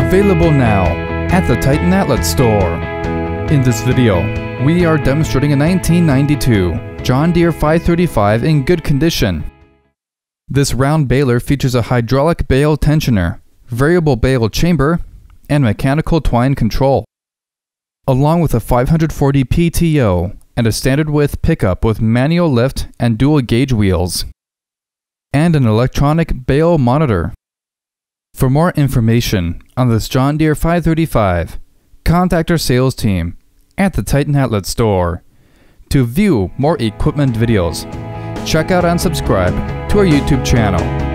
Available now at the Titan Outlet store. In this video, we are demonstrating a 1992 John Deere 535 in good condition. This round baler features a hydraulic bale tensioner, variable bale chamber, and mechanical twine control, along with a 540 PTO and a standard width pickup with manual lift and dual gauge wheels, and an electronic bale monitor. For more information on this John Deere 535, contact our sales team at the Titan Outlet store. To view more equipment videos, check out and subscribe to our YouTube channel.